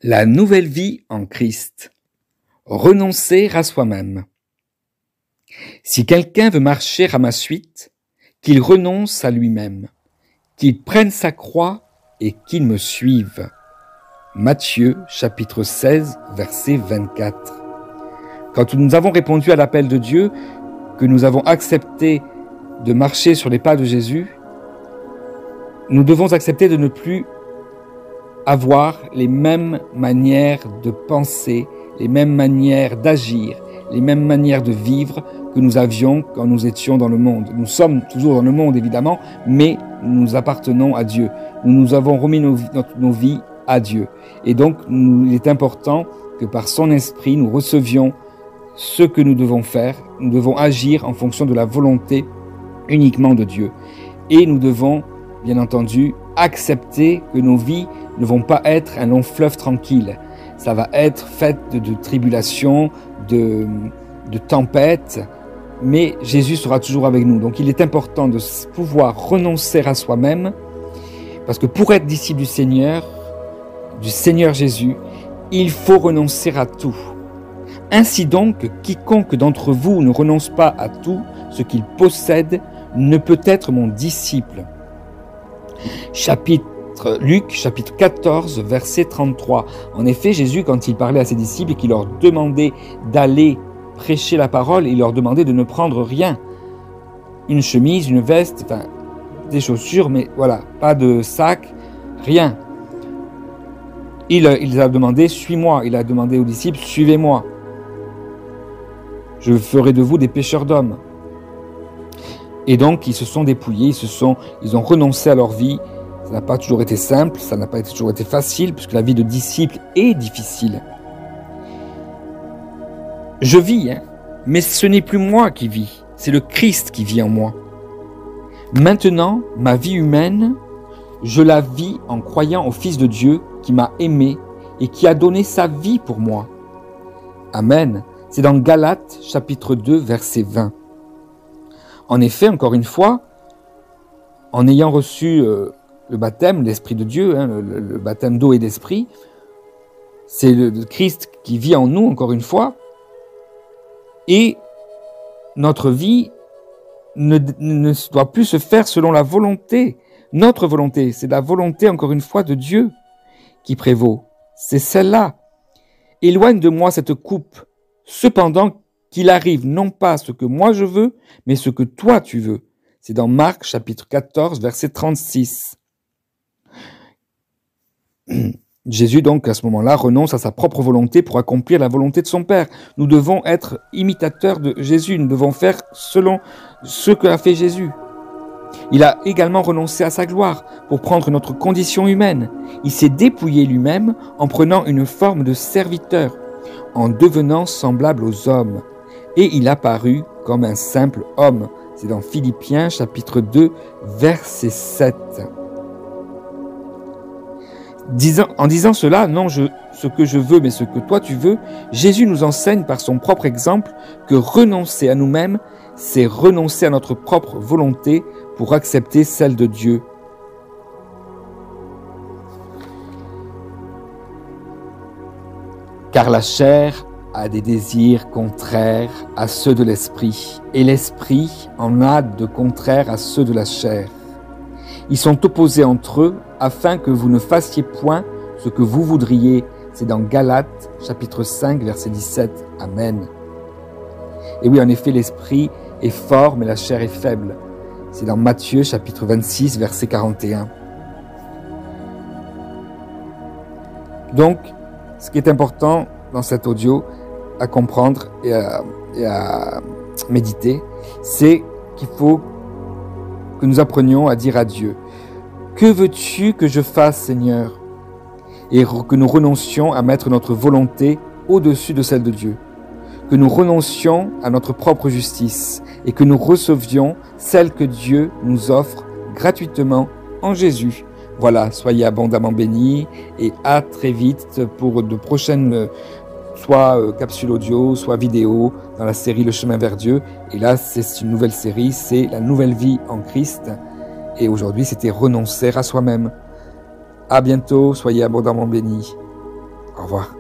La nouvelle vie en Christ. Renoncer à soi-même. Si quelqu'un veut marcher à ma suite, qu'il renonce à lui-même, qu'il prenne sa croix et qu'il me suive. Matthieu, chapitre 16, verset 24. Quand nous avons répondu à l'appel de Dieu, que nous avons accepté de marcher sur les pas de Jésus, nous devons accepter de ne plus avoir les mêmes manières de penser, les mêmes manières d'agir, les mêmes manières de vivre que nous avions quand nous étions dans le monde. Nous sommes toujours dans le monde, évidemment, mais nous appartenons à Dieu. Nous avons remis nos vies à Dieu. Et donc, il est important que par son esprit, nous recevions ce que nous devons faire. Nous devons agir en fonction de la volonté uniquement de Dieu. Et nous devons, bien entendu, accepter que nos vies ne vont pas être un long fleuve tranquille. Ça va être fait de tribulations, de tempêtes, mais Jésus sera toujours avec nous. Donc il est important de pouvoir renoncer à soi-même, parce que pour être disciple du Seigneur Jésus, il faut renoncer à tout. Ainsi donc, quiconque d'entre vous ne renonce pas à tout ce qu'il possède ne peut être mon disciple. Luc, chapitre 14, verset 33. En effet, Jésus, quand il parlait à ses disciples et qu'il leur demandait d'aller prêcher la parole, il leur demandait de ne prendre rien. Une chemise, une veste, enfin, des chaussures, mais voilà, pas de sac, rien. Il a demandé, suis-moi. Il a demandé aux disciples, suivez-moi. Je ferai de vous des pêcheurs d'hommes. Et donc, ils se sont dépouillés, ils ont renoncé à leur vie. Ça n'a pas toujours été simple, ça n'a pas toujours été facile, puisque la vie de disciple est difficile. Je vis, mais ce n'est plus moi qui vis, c'est le Christ qui vit en moi. Maintenant, ma vie humaine, je la vis en croyant au Fils de Dieu qui m'a aimé et qui a donné sa vie pour moi. Amen. C'est dans Galates, chapitre 2, verset 20. En effet, encore une fois, en ayant reçu le baptême, l'Esprit de Dieu, le baptême d'eau et d'Esprit, c'est le Christ qui vit en nous, encore une fois, et notre vie ne doit plus se faire selon la volonté, notre volonté, c'est la volonté, encore une fois, de Dieu qui prévaut, c'est celle-là. Éloigne de moi cette coupe, cependant qu'il arrive non pas ce que moi je veux, mais ce que toi tu veux. C'est dans Marc, chapitre 14, verset 36. Jésus, donc, à ce moment-là, renonce à sa propre volonté pour accomplir la volonté de son Père. Nous devons être imitateurs de Jésus, nous devons faire selon ce qu'a fait Jésus. Il a également renoncé à sa gloire pour prendre notre condition humaine. Il s'est dépouillé lui-même en prenant une forme de serviteur, en devenant semblable aux hommes. Et il apparut comme un simple homme. C'est dans Philippiens, chapitre 2, verset 7. En disant cela, non ce que je veux, mais ce que toi tu veux, Jésus nous enseigne par son propre exemple que renoncer à nous-mêmes, c'est renoncer à notre propre volonté pour accepter celle de Dieu. Car la chair a des désirs contraires à ceux de l'esprit, et l'esprit en a de contraires à ceux de la chair. Ils sont opposés entre eux, afin que vous ne fassiez point ce que vous voudriez. C'est dans Galates, chapitre 5, verset 17. Amen. Et oui, en effet, l'esprit est fort, mais la chair est faible. C'est dans Matthieu, chapitre 26, verset 41. Donc, ce qui est important dans cet audio, à comprendre et à méditer, c'est qu'il faut que nous apprenions à dire à Dieu: que veux-tu que je fasse, Seigneur? Et que nous renoncions à mettre notre volonté au-dessus de celle de Dieu. Que nous renoncions à notre propre justice et que nous recevions celle que Dieu nous offre gratuitement en Jésus. Voilà, soyez abondamment bénis et à très vite pour de prochaines soit capsule audio, soit vidéo dans la série Le Chemin vers Dieu. Et là, c'est une nouvelle série, c'est la nouvelle vie en Christ. Et aujourd'hui, c'était renoncer à soi-même. À bientôt, soyez abondamment bénis. Au revoir.